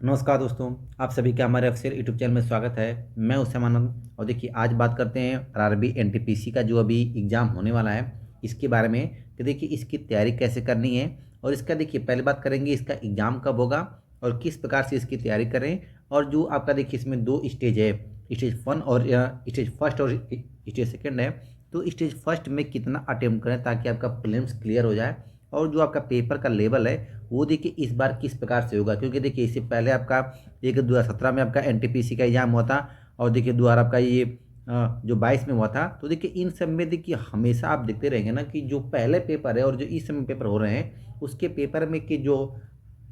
नमस्कार दोस्तों, आप सभी का हमारे ऑफिशियल यूट्यूब चैनल में स्वागत है। मैं उस्मान आनंद और देखिए आज बात करते हैं आरआरबी एनटीपीसी का जो अभी एग्ज़ाम होने वाला है इसके बारे में कि देखिए इसकी तैयारी कैसे करनी है। और इसका देखिए पहले बात करेंगे इसका एग्ज़ाम कब होगा और किस प्रकार से इसकी तैयारी करें। और जो आपका देखिए इसमें दो स्टेज है, स्टेज वन और स्टेज फर्स्ट और स्टेज सेकेंड है। तो स्टेज फर्स्ट में कितना अटेम्प्ट करें ताकि आपका प्रीलिम्स क्लियर हो जाए और जो आपका पेपर का लेवल है वो देखिए इस बार किस प्रकार से होगा। क्योंकि देखिए इससे पहले आपका एक 2017 में आपका एनटीपीसी का एग्जाम हुआ था और देखिए 2000 आपका ये जो 22 में हुआ था। तो देखिए इन सब में देखिए हमेशा आप देखते रहेंगे ना कि जो पहले पेपर है और जो इस समय पेपर हो रहे हैं उसके पेपर में कि जो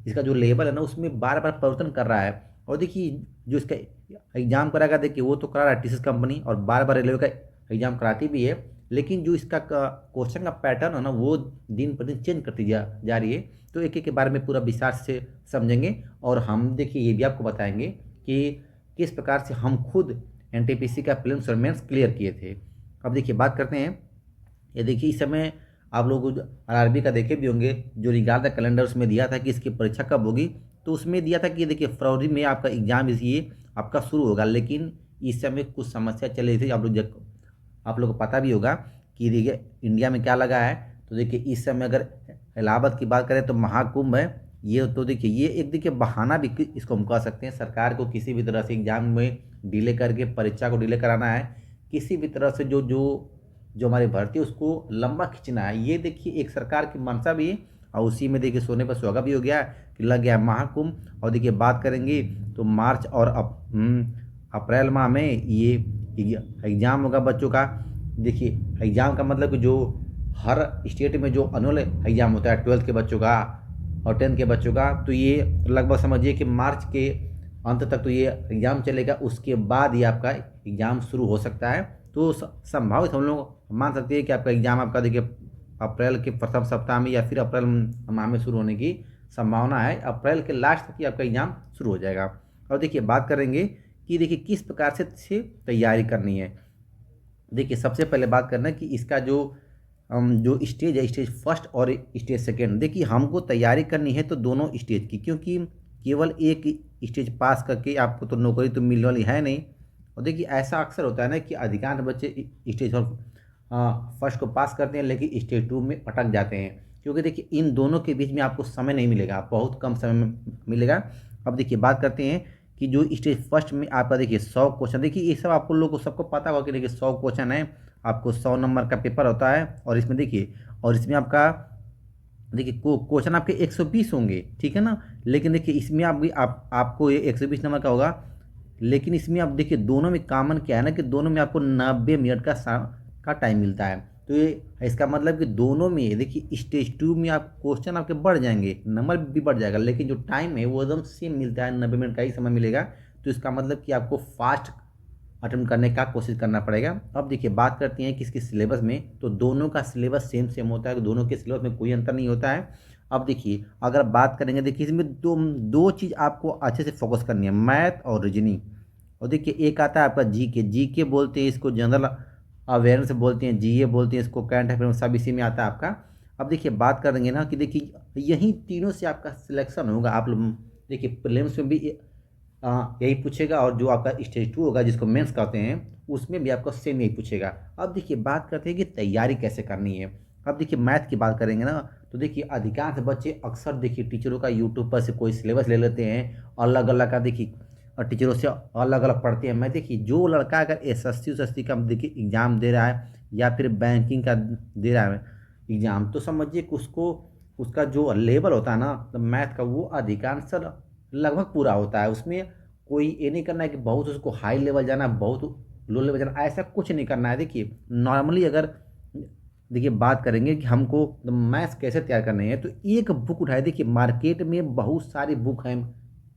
इसका जो लेवल है ना उसमें बार बार परिवर्तन कर रहा है। और देखिए जो इसका एग्जाम कराएगा देखिए वो तो करा रहा है टीसीएस कंपनी और बार बार रेलवे का एग्जाम कराती भी है। लेकिन जो इसका क्वेश्चन का पैटर्न है ना वो दिन पर दिन चेंज करती जा रही है। तो एक एक के बारे में पूरा विस्तार से समझेंगे और हम देखिए ये भी आपको बताएंगे कि किस प्रकार से हम खुद एनटीपीसी का प्रीलिम्स और मेंस क्लियर किए थे। अब देखिए बात करते हैं, ये देखिए इस समय आप लोग आरआरबी का देखे भी होंगे जो निकाल था कैलेंडर उसमें दिया था कि इसकी परीक्षा कब होगी। तो उसमें दिया था कि देखिए फरवरी में आपका एग्जाम ये आपका शुरू होगा। लेकिन इस समय कुछ समस्या चल रही थी, आप लोग को पता भी होगा कि देखिए इंडिया में क्या लगा है। तो देखिए इस समय अगर इलाहाबाद की बात करें तो महाकुंभ है ये। तो देखिए ये एक देखिए बहाना भी इसको हम कह सकते हैं, सरकार को किसी भी तरह से एग्जाम में डिले करके परीक्षा को डिले कराना है। किसी भी तरह से जो जो जो हमारी भर्ती है उसको लंबा खींचना है, ये देखिए एक सरकार की मंशा भी है। और उसी में देखिए सोने पर सुहागा भी हो गया कि लग गया महाकुंभ। और देखिए बात करेंगे तो मार्च और अप्रैल माह में ये एग्ज़ाम होगा बच्चों का। देखिए एग्ज़ाम का मतलब कि जो हर स्टेट में जो अनुअल एग्ज़ाम होता है 12th के बच्चों का और 10th के बच्चों का, तो ये लगभग समझिए कि मार्च के अंत तक तो ये एग्ज़ाम चलेगा। उसके बाद ये आपका एग्ज़ाम शुरू हो सकता है। तो संभावित हम लोग मान सकते हैं कि आपका एग्ज़ाम आपका देखिए अप्रैल के प्रथम सप्ताह में या फिर अप्रैल माह में शुरू होने की संभावना है। अप्रैल के लास्ट तक ही आपका एग्ज़ाम शुरू हो जाएगा। और देखिए बात करेंगे कि देखिए किस प्रकार से तैयारी करनी है। देखिए सबसे पहले बात करना है कि इसका जो स्टेज है स्टेज फर्स्ट और स्टेज सेकेंड, देखिए हमको तैयारी करनी है तो दोनों स्टेज की। क्योंकि केवल एक स्टेज पास करके आपको तो नौकरी तो मिलने वाली है नहीं। और देखिए ऐसा अक्सर होता है ना कि अधिकांश बच्चे स्टेज फर्स्ट को पास करते हैं लेकिन स्टेज टू में अटक जाते हैं। क्योंकि देखिए इन दोनों के बीच में आपको समय नहीं मिलेगा, बहुत कम समय में मिलेगा। अब देखिए बात करते हैं कि जो स्टेज फर्स्ट में आपका देखिए 100 क्वेश्चन, देखिए ये सब आपको लोगों को सबको पता होगा कि देखिए 100 क्वेश्चन है, आपको 100 नंबर का पेपर होता है। और इसमें देखिए और इसमें आपका देखिए क्वेश्चन आपके 120 होंगे, ठीक है ना। लेकिन देखिए इसमें आपको ये 120 नंबर का होगा। लेकिन इसमें आप देखिए दोनों में कॉमन क्या है ना कि दोनों में आपको 90 मिनट का टाइम मिलता है। तो ये इसका मतलब कि दोनों में देखिए स्टेज टू में आप क्वेश्चन आपके बढ़ जाएंगे, नंबर भी बढ़ जाएगा, लेकिन जो टाइम है वो एकदम सेम मिलता है, 90 मिनट का ही समय मिलेगा। तो इसका मतलब कि आपको फास्ट अटेम्प्ट करने का कोशिश करना पड़ेगा। अब देखिए बात करते हैं कि इसके सिलेबस में, तो दोनों का सिलेबस सेम सेम होता है, दोनों के सिलेबस में कोई अंतर नहीं होता है। अब देखिए अगर बात करेंगे देखिए इसमें दो दो चीज़ आपको अच्छे से फोकस करनी है, मैथ और रीजनिंग। और देखिए एक आता है आपका जीके, जीके बोलते हैं इसको, जनरल अवेयरनेस बोलते हैं, जीए बोलते हैं इसको, करंट अफेयर सब इसी में आता है आपका। अब देखिए बात करेंगे ना कि देखिए यही तीनों से आपका सिलेक्शन होगा। आप लोग देखिए प्रीलिम्स में भी यही पूछेगा और जो आपका स्टेज टू होगा जिसको मेंस कहते हैं उसमें भी आपको सेम यही पूछेगा। अब देखिए बात करते हैं कि तैयारी कैसे करनी है। अब देखिए मैथ की बात करेंगे ना, तो देखिए अधिकांश बच्चे अक्सर देखिए टीचरों का यूट्यूब पर से कोई सिलेबस ले लेते हैं अलग अलग का, देखिए और टीचरों से अलग अलग पढ़ते हैं। मैं देखिए जो लड़का अगर एसएससी का देखिए एग्ज़ाम दे रहा है या फिर बैंकिंग का दे रहा है एग्ज़ाम, तो समझिए कि उसको उसका जो लेवल होता है ना तो मैथ का वो अधिकांश लगभग पूरा होता है। उसमें कोई ये नहीं करना है कि बहुत उसको हाई लेवल जाना है, बहुत लो लेवल जाना, ऐसा कुछ नहीं करना है। देखिए नॉर्मली अगर देखिए बात करेंगे कि हमको मैथ्स कैसे तैयार करने हैं, तो एक बुक उठाए। देखिए मार्केट में बहुत सारी बुक हैं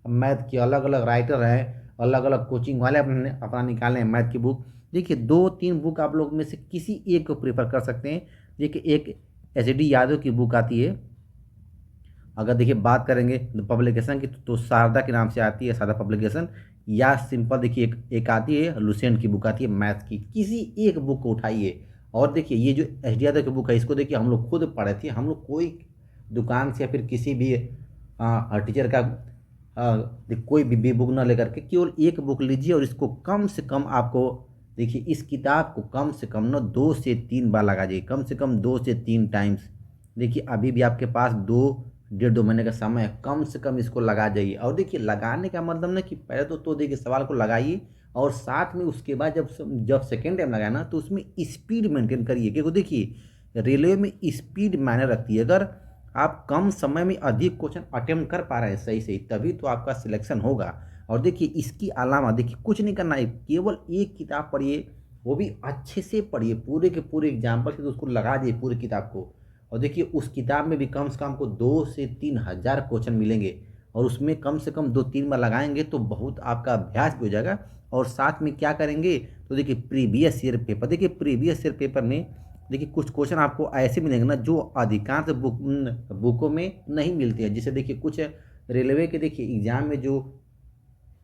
मैथ की, अलग अलग राइटर हैं, अलग अलग कोचिंग वाले अपने अपना निकाले हैं मैथ की बुक। देखिए 2-3 बुक आप लोग में से किसी एक को प्रेफर कर सकते हैं। देखिए एक एच डी यादव की बुक आती है, अगर देखिए बात करेंगे पब्लिकेशन की तो शारदा के नाम से आती है, शारदा पब्लिकेशन। या सिंपल देखिए एक आती है लुसेंट की बुक आती है मैथ की, किसी एक बुक को उठाइए। और देखिए ये जो एच डी यादव की बुक है इसको देखिए हम लोग खुद पढ़े थे, हम लोग कोई दुकान से या फिर किसी भी टीचर का कोई भी बुक ना लेकर के केवल एक बुक लीजिए और इसको कम से कम आपको देखिए इस किताब को कम से कम ना 2 से 3 बार लगा जाइए, कम से कम 2 से 3 टाइम्स। देखिए अभी भी आपके पास 2 डेढ़ 2 महीने का समय है, कम से कम इसको लगा जाइए। और देखिए लगाने का मतलब ना कि पहले तो देखिए सवाल को लगाइए और साथ में उसके बाद जब सेकेंड टाइम लगाए ना तो उसमें स्पीड मेंटेन करिए, क्योंकि देखिए रेलवे में स्पीड मायने रखती है। अगर आप कम समय में अधिक क्वेश्चन अटेम्प्ट कर पा रहे हैं सही सही, तभी तो आपका सिलेक्शन होगा। और देखिए इसके अलावा देखिए कुछ नहीं करना है, केवल एक किताब पढ़िए, वो भी अच्छे से पढ़िए, पूरे के पूरे एग्जाम्पल से तो उसको लगा दिए पूरी किताब को। और देखिए उस किताब में भी कम से कम आपको 2 से 3 हज़ार क्वेश्चन मिलेंगे, और उसमें कम से कम 2 3 बार लगाएंगे तो बहुत आपका अभ्यास भी हो जाएगा। और साथ में क्या करेंगे तो देखिए प्रीवियस ईयर पेपर, देखिए प्रीवियस ईयर पेपर में देखिए कुछ क्वेश्चन आपको ऐसे मिलेंगे ना जो अधिकांश बुकों में नहीं मिलते हैं। जैसे देखिए कुछ रेलवे के देखिए एग्जाम में जो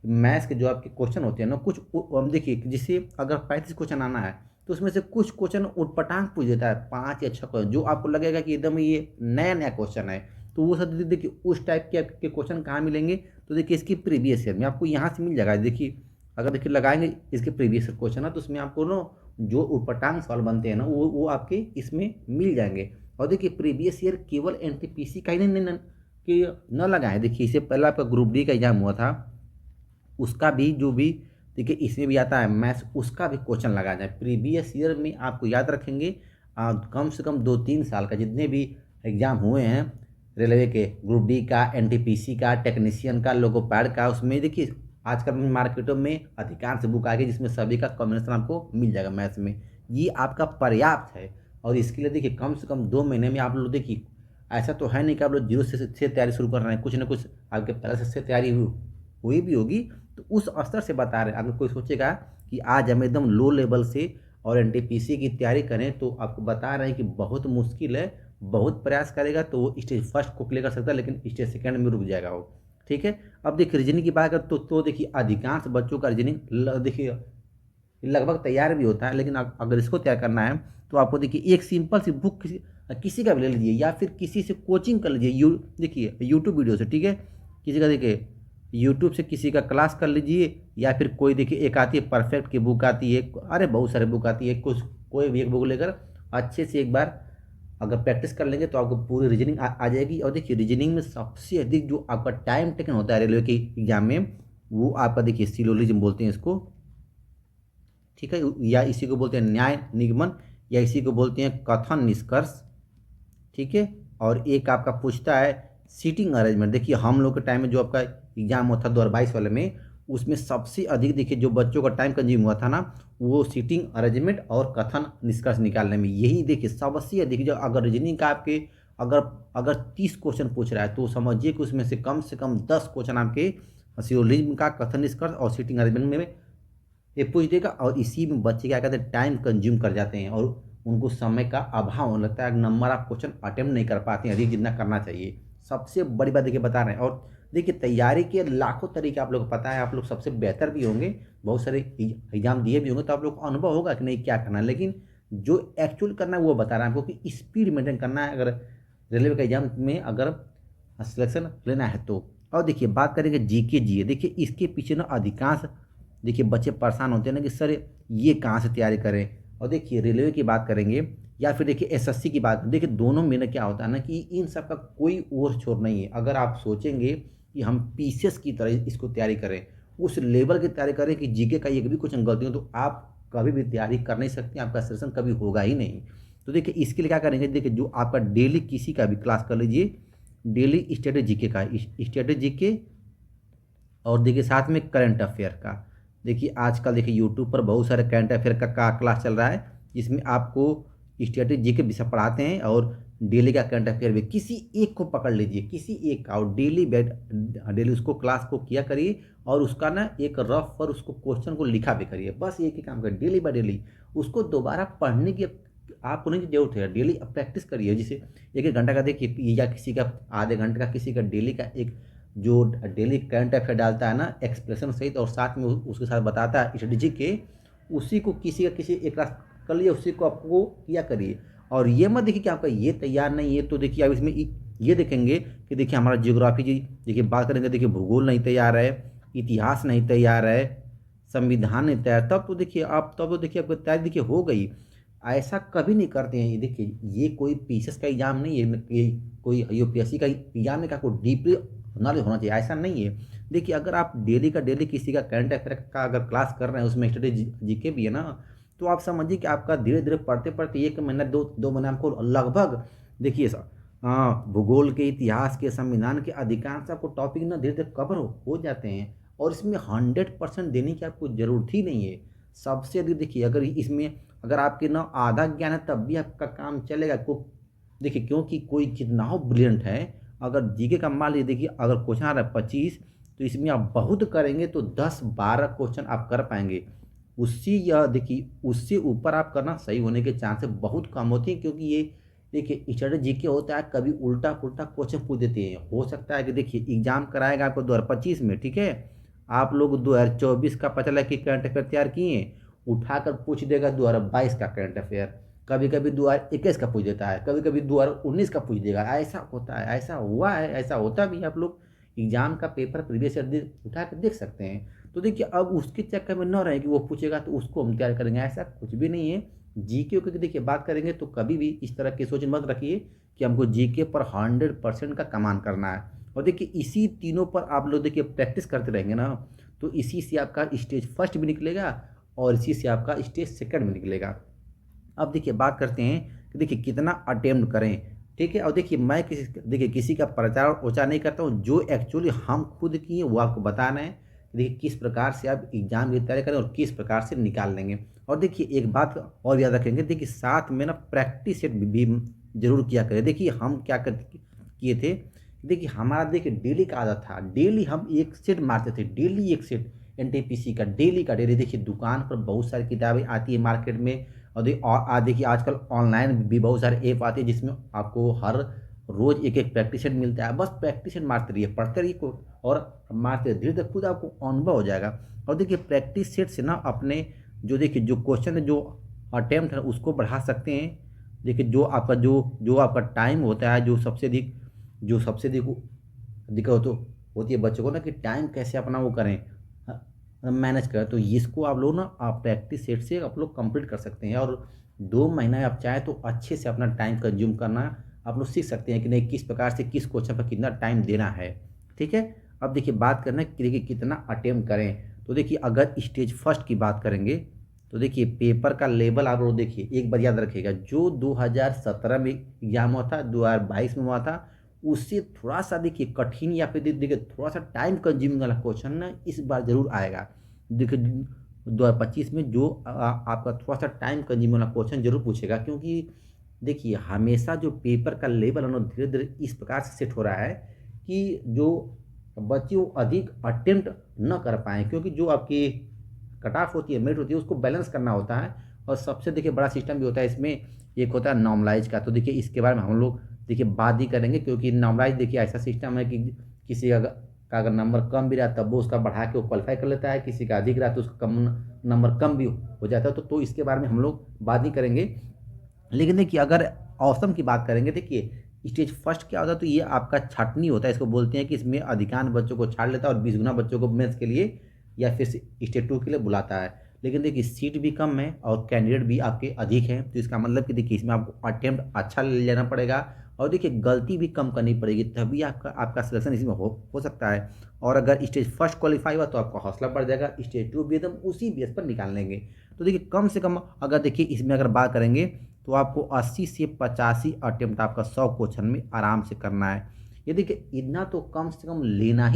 मैथ्स के जो आपके क्वेश्चन होते हैं ना, कुछ हम देखिए जिससे अगर 35 क्वेश्चन आना है तो उसमें से कुछ क्वेश्चन उटपटांग पूछ देता है, 5 या 6 क्वेश्चन जो आपको लगेगा कि एकदम ये नया नया क्वेश्चन है। तो वो सब देखिए उस टाइप के आपके क्वेश्चन कहाँ मिलेंगे, तो देखिए इसकी प्रीवियस ईयर में आपको यहाँ से मिल जाएगा। देखिए अगर देखिए लगाएंगे इसके प्रीवियस ईयर क्वेश्चन है तो उसमें आपको ना जो उटपटांग सवाल बनते हैं ना वो आपके इसमें मिल जाएंगे। और देखिए प्रीवियस ईयर केवल एनटीपीसी का ही नहीं कि न लगाएं, देखिए इससे पहले आपका ग्रुप डी का एग्जाम हुआ था, उसका भी जो भी देखिए इसमें भी आता है मैथ्स, उसका भी क्वेश्चन लगा जाए प्रीवियस ईयर में। आपको याद रखेंगे कम से कम 2 3 साल का जितने भी एग्ज़ाम हुए हैं रेलवे के, ग्रुप डी का, एनटीपीसी का, टेक्नीशियन का, लोकोपैड का, उसमें देखिए आजकल मार्केटों में अधिकांश बुक आ गई जिसमें सभी का कॉम्बिनेशन आपको मिल जाएगा मैथ्स में। ये आपका पर्याप्त है। और इसके लिए देखिए कम से कम 2 महीने में आप लोग देखिए, ऐसा तो है नहीं कि आप लोग जीरो से तैयारी शुरू कर रहे हैं, कुछ ना कुछ आपके पहले से तैयारी हुई भी होगी। तो उस स्तर से बता रहे हैं। अगर कोई सोचेगा कि आज हम एकदम लो लेवल से और एनटीपीसी की तैयारी करें तो आपको बता रहे हैं कि बहुत मुश्किल है, बहुत प्रयास करेगा तो वो स्टेज फर्स्ट को क्लियर कर सकता है, लेकिन स्टेज सेकंड में रुक जाएगा वो। ठीक है। अब देखिए रीजनिंग की बात करें तो देखिए अधिकांश बच्चों का रीजनिंग देखिए लगभग तैयार भी होता है, लेकिन अगर इसको तैयार करना है तो आपको देखिए एक सिंपल सी बुक किसी का भी ले लीजिए या फिर किसी से कोचिंग कर लीजिए, देखिए यूट्यूब वीडियो से। ठीक है, किसी का देखिए यूट्यूब से किसी का क्लास कर लीजिए, या फिर कोई देखिए एक आती है परफेक्ट की बुक आती है, अरे बहुत सारे बुक आती है, कुछ कोई भी एक बुक लेकर अच्छे से एक बार अगर प्रैक्टिस कर लेंगे तो आपको पूरी रीजनिंग आ जाएगी। और देखिए रीजनिंग में सबसे अधिक जो आपका टाइम टेकन होता है रेलवे के एग्जाम में, वो आपका देखिए सिलोजिज्म बोलते हैं इसको। ठीक है, या इसी को बोलते हैं न्याय निगमन, या इसी को बोलते हैं कथन निष्कर्ष। ठीक है, और एक आपका पूछता है सीटिंग अरेंजमेंट। देखिए हम लोग के टाइम में जो आपका एग्जाम हुआ था 2022 वाले में, उसमें सबसे अधिक देखिए जो बच्चों का टाइम कंज्यूम हुआ था ना, वो सीटिंग अरेंजमेंट और कथन निष्कर्ष निकालने में। यही देखिए सबसे अधिक, जो अगर रीजनिंग का आपके अगर अगर 30 क्वेश्चन पूछ रहा है तो समझिए कि उसमें से कम 10 क्वेश्चन आपके सिलोजिज्म का, कथन निष्कर्ष और सीटिंग अरेंजमेंट में ये पूछ देगा। और इसी में बच्चे क्या कहते हैं टाइम कंज्यूम कर जाते हैं और उनको समय का अभाव होने लगता है, नंबर आप क्वेश्चन अटेम्प्ट नहीं कर पाते हैं अधिक जितना करना चाहिए। सबसे बड़ी बात देखिए बता रहे हैं। और देखिए तैयारी के लाखों तरीके आप लोग को पता है, आप लोग सबसे बेहतर भी होंगे, बहुत सारे एग्जाम दिए भी होंगे, तो आप लोग को अनुभव होगा कि नहीं क्या करना है। लेकिन जो एक्चुअल करना है वो बता रहा है आपको कि स्पीड मेंटेन करना है अगर रेलवे का एग्जाम में अगर सिलेक्शन लेना है तो। और देखिए बात करेंगे जीके जीए, देखिए इसके पीछे ना अधिकांश देखिए बच्चे परेशान होते हैं ना कि सर ये कहाँ से तैयारी करें। और देखिए रेलवे की बात करेंगे या फिर देखिए एसएससी की बात, देखिए दोनों में ना क्या होता है ना कि इन सब का कोई और छोर नहीं है। अगर आप सोचेंगे कि हम पीसीएस की तरह इसको तैयारी करें, उस लेवल की तैयारी करें कि जीके का एक भी कुछ गलती हो तो आप कभी भी तैयारी कर नहीं सकते, आपका सिलेक्शन कभी होगा ही नहीं। तो देखिए इसके लिए क्या करेंगे, देखिए जो आपका डेली किसी का भी क्लास कर लीजिए, डेली स्टेटस जीके का, स्टेटस जीके, और देखिए साथ में करंट अफेयर का। देखिए आजकल देखिए यूट्यूब पर बहुत सारे करंट अफेयर का क्लास चल रहा है, जिसमें आपको स्टैटिक जी के विषय पढ़ाते हैं और डेली का करंट अफेयर भी। किसी एक को पकड़ लीजिए, किसी एक का, और डेली उसको क्लास को किया करिए और उसका ना एक रफ पर उसको क्वेश्चन को लिखा भी करिए। बस एक ही काम करिए, डेली बाय डेली उसको दोबारा पढ़ने की आपको नहीं जरूरत है, डेली प्रैक्टिस करिए। जैसे 1 1 घंटा का देखिए, या किसी का आधे घंटे का, किसी का डेली का एक जो डेली करंट अफेयर डालता है ना एक्सप्रेशन सहित, और साथ में उसके साथ बताता है स्ट्रेटेजी के, उसी को किसी का किसी एक क्लास कर लिए, उसी को आपको किया करिए। और ये मत देखिए कि आपका ये तैयार नहीं है तो देखिए अब इसमें ये देखेंगे कि देखिए हमारा ज्योग्राफी जी देखिए बात करेंगे, देखिए भूगोल नहीं तैयार है, इतिहास नहीं तैयार है, संविधान नहीं तैयार, तब तो देखिए आप तब तो देखिए आपकी तैयारी देखिए हो गई। ऐसा कभी नहीं करते हैं। ये देखिए ये कोई पीसीएस का एग्जाम नहीं है, ये कोई यूपीएससी का एग्जाम है, का कोई डीपली नॉलेज होना चाहिए, ऐसा नहीं है। देखिए अगर आप डेली का डेली किसी का करंट अफेयर का अगर क्लास कर रहे हैं, उसमें स्टडी जीके भी है ना, तो आप समझिए कि आपका धीरे धीरे पढ़ते पढ़ते एक महीना दो दो महीने आपको लगभग देखिए हाँ भूगोल के, इतिहास के, संविधान के अधिकांश आपको टॉपिक ना धीरे धीरे कवर हो जाते हैं। और इसमें 100% देने की आपको ज़रूरत ही नहीं है। सबसे अधिक देखिए अगर इसमें अगर आपके ना आधा ज्ञान है तब भी आपका काम चलेगा को। देखिए क्योंकि कोई कितना हो ब्रिलियंट है, अगर जीके का मान लीजिए देखिए अगर क्वेश्चन आ रहा है 25, तो इसमें आप बहुत करेंगे तो 10-12 क्वेश्चन आप कर पाएंगे। उससे यह देखिए उससे ऊपर आप करना सही होने के चांसेस बहुत कम होते हैं, क्योंकि ये देखिए स्टडी जीके होता है, कभी उल्टा पुल्टा क्वेश्चन पूछ देते हैं। हो सकता है कि देखिए एग्जाम कराएगा आपको 2025 में, ठीक है, आप लोग 2024 का पता लगा कि करंट अफेयर तैयार किए, उठाकर पूछ देगा 2022 का करंट अफेयर, कभी कभी 2021 का पूछ देता है, कभी कभी 2019 का पूछ देगा। ऐसा होता है, ऐसा हुआ है, ऐसा होता भी है। आप लोग एग्जाम का पेपर प्रीवियस ईयर उठा कर देख सकते हैं। तो देखिए अब उसके चक्कर में न रहे कि वो पूछेगा तो उसको हम तैयार करेंगे, ऐसा कुछ भी नहीं है। जीके की देखिए बात करेंगे तो कभी भी इस तरह की सोच मत रखिए कि हमको जीके पर 100% का कमान करना है। और देखिए इसी तीनों पर आप लोग देखिए प्रैक्टिस करते रहेंगे ना, तो इसी से आपका स्टेज फर्स्ट भी निकलेगा और इसी से आपका स्टेज सेकंड भी निकलेगा। अब देखिए बात करते हैं कि देखिए कितना अटेम्प्ट करें, ठीक है। और देखिए मैं किसी का प्रचार और प्रचार नहीं करता हूँ, जो एक्चुअली हम खुद किए वो आपको बता रहे हैं कि देखिए किस प्रकार से आप एग्जाम की तैयारी करें और किस प्रकार से निकाल लेंगे। और देखिए एक बात और याद रखेंगे, देखिए साथ में ना प्रैक्टिस सेट भी जरूर किया करें। देखिए हम क्या कर किए थे, देखिए हमारा देखिए डेली का आदत था, डेली हम एक सेट मारते थे, डेली एक सेट एनटीपीसी का, डेली का डेली। देखिए दुकान पर बहुत सारी किताबें आती है मार्केट में, और आज देखिए आजकल ऑनलाइन भी बहुत सारे ऐप आते हैं जिसमें आपको हर रोज एक एक प्रैक्टिस सेट मिलता है। बस प्रैक्टिस सेट मारते रहिए, पढ़ते रहिए और मारते रहिए, धीरे धीरे खुद आपको अनुभव हो जाएगा। और देखिए प्रैक्टिस सेट से ना अपने जो देखिए जो क्वेश्चन है, जो अटेम्प्ट है, उसको बढ़ा सकते हैं। देखिए जो आपका टाइम होता है, जो सबसे अधिक दिक्कत होती है बच्चों को ना, कि टाइम कैसे अपना वो करें, मैनेज करें। तो इसको आप लोग ना आप प्रैक्टिस सेट से आप लोग कंप्लीट कर सकते हैं। और 2 महीना आप चाहें तो अच्छे से अपना टाइम कंज्यूम करना आप लोग सीख सकते हैं कि नहीं किस प्रकार से किस क्वेश्चन पर कितना टाइम देना है, ठीक है। अब देखिए बात करना है कि देखिए कितना अटेम्प्ट करें। तो देखिए अगर स्टेज फर्स्ट की बात करेंगे तो देखिए पेपर का लेवल आप लोग देखिए एक बार याद रखिएगा, जो 2017 में एग्जाम हुआ था, 2022 में हुआ था, उससे थोड़ा सा देखिए कठिन या फिर देखिए थोड़ा सा टाइम कंज्यूमिंग वाला क्वेश्चन ना इस बार जरूर आएगा। देखिए 2025 में जो आपका थोड़ा सा टाइम कंज्यूमिंग वाला क्वेश्चन जरूर पूछेगा, क्योंकि देखिए हमेशा जो पेपर का लेवल है ना धीरे धीरे इस प्रकार से सेट हो रहा है कि जो बच्चे वो अधिक अटेम्प्ट न कर पाएँ, क्योंकि जो आपकी कट ऑफ होती है, मेरिट होती है, उसको बैलेंस करना होता है। और सबसे देखिए बड़ा सिस्टम भी होता है इसमें, एक होता है नॉर्मलाइज का। तो देखिए इसके बारे में हम लोग देखिए बात ही करेंगे, क्योंकि नॉर्मलाइज देखिए ऐसा सिस्टम है कि किसी का अगर नंबर कम भी रहा तब वो उसका बढ़ा के वो क्वालिफाई कर लेता है, किसी का अधिक रहा तो उसका कम नंबर कम भी हो जाता है। तो इसके बारे में हम लोग बात नहीं करेंगे। लेकिन देखिए अगर औसम की बात करेंगे, देखिए स्टेज फर्स्ट क्या होता है, तो ये आपका छाटनी होता है, इसको बोलते हैं कि इसमें अधिकांश बच्चों को छाट लेता है और 20 गुना बच्चों को मेंस के लिए या फिर स्टेज टू के लिए बुलाता है। लेकिन देखिए सीट भी कम है और कैंडिडेट भी आपके अधिक हैं, तो इसका मतलब कि देखिए इसमें आपको अटेम्प्ट अच्छा ले लेना पड़ेगा और देखिए गलती भी कम करनी पड़ेगी, तभी आपका आपका सिलेक्शन इसमें हो सकता है। और अगर स्टेज फर्स्ट क्वालिफाई हुआ तो आपका हौसला बढ़ जाएगा, स्टेज टू भी एकदम उसी बेस पर निकाल लेंगे। तो देखिए कम से कम अगर देखिए इसमें अगर बात करेंगे तो आपको 80 से 85 अटेम्प्ट आपका 100 क्वेश्चन में आराम से करना है। ये देखिए इतना तो कम से कम लेना।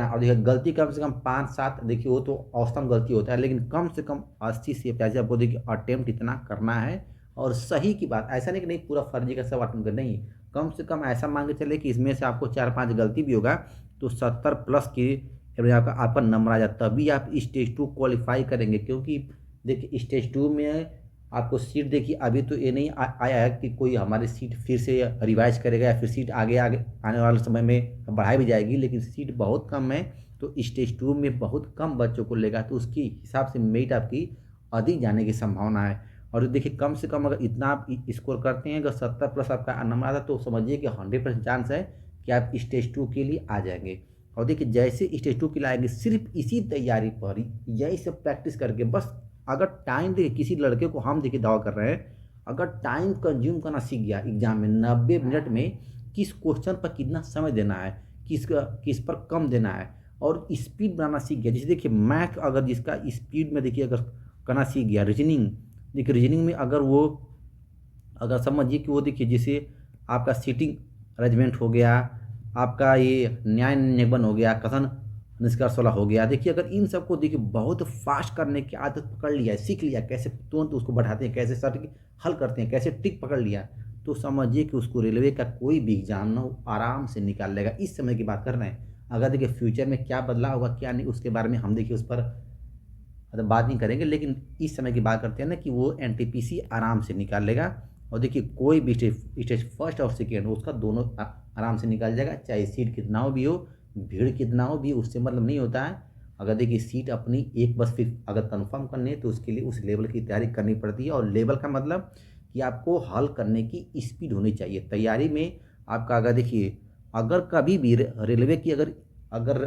और देखिए गलती कम से कम 5-7 देखिए वो तो औसतन गलती होता है, लेकिन कम से कम 80 से 85 आपको देखिए अटेम्प्ट इतना करना है। और सही की बात ऐसा नहीं कि नहीं पूरा फर्जी का सब अटेम्प्ट करना, नहीं, कम से कम ऐसा मान के चले कि इसमें से आपको 4-5 गलती भी होगा तो 70 प्लस की आपका नंबर आ जाता, तभी आप स्टेज टू क्वालिफाई करेंगे। क्योंकि देखिए स्टेज टू में आपको सीट देखिए अभी तो ये नहीं आया है कि कोई हमारी सीट फिर से रिवाइज करेगा या फिर सीट आगे आगे आने वाले समय में बढ़ाई भी जाएगी, लेकिन सीट बहुत कम है। तो स्टेज टू में बहुत कम बच्चों को लेगा, तो उसके हिसाब से मेरिट आपकी अधिक जाने की संभावना है। और देखिए कम से कम अगर इतना आप स्कोर करते हैं, अगर 70+ आपका नंबर आता है तो समझिए कि 100% चांस है कि आप स्टेज 2 के लिए आ जाएंगे। और देखिए जैसे स्टेज 2 के लिए आएंगे, सिर्फ इसी तैयारी पर यही सब प्रैक्टिस करके बस, अगर टाइम देखिए किसी लड़के को हम देखिए दावा कर रहे हैं, अगर टाइम कंज्यूम करना सीख गया एग्जाम में 90 मिनट में, किस क्वेश्चन पर कितना समय देना है, किस पर कम देना है, और स्पीड बनाना सीख गया। जैसे देखिए मैथ अगर जिसका स्पीड में देखिए अगर करना सीख गया, रीजनिंग देखिए रीजनिंग में अगर वो, अगर समझिए कि वो देखिए जैसे आपका सीटिंग अरेंजमेंट हो गया, आपका ये न्याय निगमन हो गया, कथन निष्कर्ष वाला हो गया, देखिए अगर इन सबको देखिए बहुत फास्ट करने की आदत पकड़ लिया है, सीख लिया कैसे तुरंत उसको बढ़ाते हैं, कैसे सर हल करते हैं, कैसे टिक पकड़ लिया, तो समझिए कि उसको रेलवे का कोई भी एग्जाम ना हो आराम से निकाल लेगा। इस समय की बात कर रहे हैं। अगर देखिए फ्यूचर में क्या बदलाव होगा क्या नहीं, उसके बारे में हम देखिए उस पर मतलब बात नहीं करेंगे, लेकिन इस समय की बात करते हैं ना कि वो एनटीपीसी आराम से निकाल लेगा। और देखिए कोई भी स्टेज स्टेज फर्स्ट और सेकेंड हो उसका दोनों आराम से निकाल जाएगा, चाहे सीट कितना हो भी हो, भीड़ कितना हो भी, उससे मतलब नहीं होता है। अगर देखिए सीट अपनी एक बस फिर अगर कंफर्म करनी है तो उसके लिए उस लेवल की तैयारी करनी पड़ती है। और लेवल का मतलब कि आपको हल करने की स्पीड होनी चाहिए तैयारी में। आपका अगर देखिए अगर कभी भी रेलवे की अगर अगर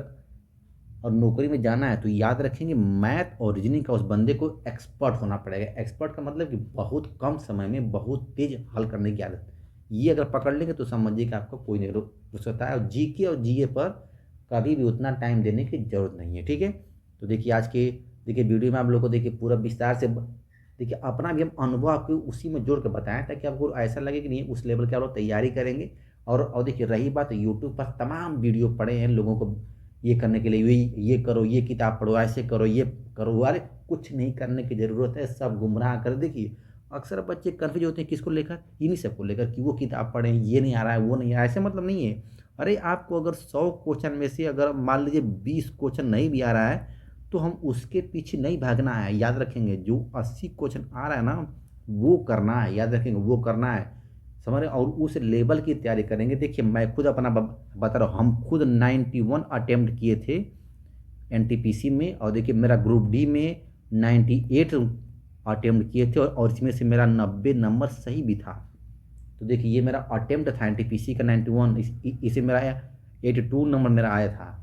और नौकरी में जाना है तो याद रखेंगे मैथ और रीजनिंग का उस बंदे को एक्सपर्ट होना पड़ेगा। एक्सपर्ट का मतलब कि बहुत कम समय में बहुत तेज हल करने की आदत, ये अगर पकड़ लेंगे तो समझिए कि आपको कोई नहीं रुक सकता है। और जीके और जीए पर कभी भी उतना टाइम देने की जरूरत नहीं है, ठीक है। तो देखिए आज के देखिए वीडियो में आप लोग को देखिए पूरा विस्तार से देखिए अपना भी हम अनुभव आपको उसी में जोड़ के बताएं, ताकि आपको ऐसा लगे कि नहीं उस लेवल की आप लोग तैयारी करेंगे। और देखिए रही बात यूट्यूब पर तमाम वीडियो पड़े हैं लोगों को ये करने के लिए, ये करो, ये किताब पढ़ो, ऐसे करो, ये करो, अरे कुछ नहीं करने की ज़रूरत है, सब गुमराह कर। देखिए अक्सर बच्चे कन्फ्यूज होते हैं किसको लेकर, इन्हीं सबको लेकर कि वो किताब पढ़ें, ये नहीं आ रहा है, वो नहीं आ रहा है, ऐसे मतलब नहीं है। अरे आपको अगर 100 क्वेश्चन में से अगर मान लीजिए 20 क्वेश्चन नहीं भी आ रहा है, तो हम उसके पीछे नहीं भागना है। याद रखेंगे जो 80 क्वेश्चन आ रहा है ना, वो करना है, याद रखेंगे वो करना है, समझ रहे हैं? और उस लेवल की तैयारी करेंगे। देखिए मैं खुद अपना बता रहा हूँ, हम खुद 91 अटेम्प्ट किए थे एनटीपीसी में, और देखिए मेरा ग्रुप डी में 98 अटेम्प्ट किए थे, और इसमें से मेरा 90 नंबर सही भी था। तो देखिए ये मेरा अटेम्प्ट था एनटीपीसी का 91, इसे मेरा 82 नंबर मेरा आया था।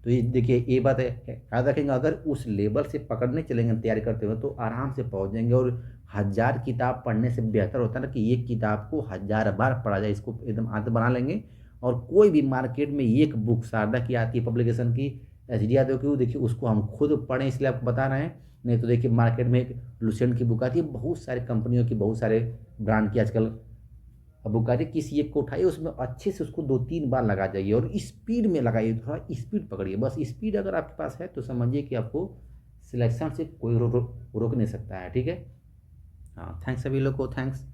तो ये देखिए ये बात है, याद रखेंगे अगर उस लेवल से पकड़ने चलेंगे तैयारी करते हुए तो आराम से पहुंच जाएंगे। और 1000 किताब पढ़ने से बेहतर होता है ना कि एक किताब को 1000 बार पढ़ा जाए, इसको एकदम आदत बना लेंगे। और कोई भी मार्केट में एक बुक शारदा की आती है पब्लिकेशन की, एच डी यादव की, देखिए उसको हम खुद पढ़ें इसलिए आपको बता रहे हैं। नहीं तो देखिए मार्केट में एक लुसेंट की बुक आती है, बहुत सारे कंपनियों की, बहुत सारे ब्रांड की आजकल अब उगाड़ी, किसी एक को उठाइए उसमें अच्छे से उसको 2-3 बार लगा जाइए और स्पीड में लगाइए, थोड़ा स्पीड पकड़िए। बस स्पीड अगर आपके पास है तो समझिए कि आपको सिलेक्शन से कोई रोक नहीं सकता है, ठीक है। हाँ थैंक्स सभी लोग को, थैंक्स।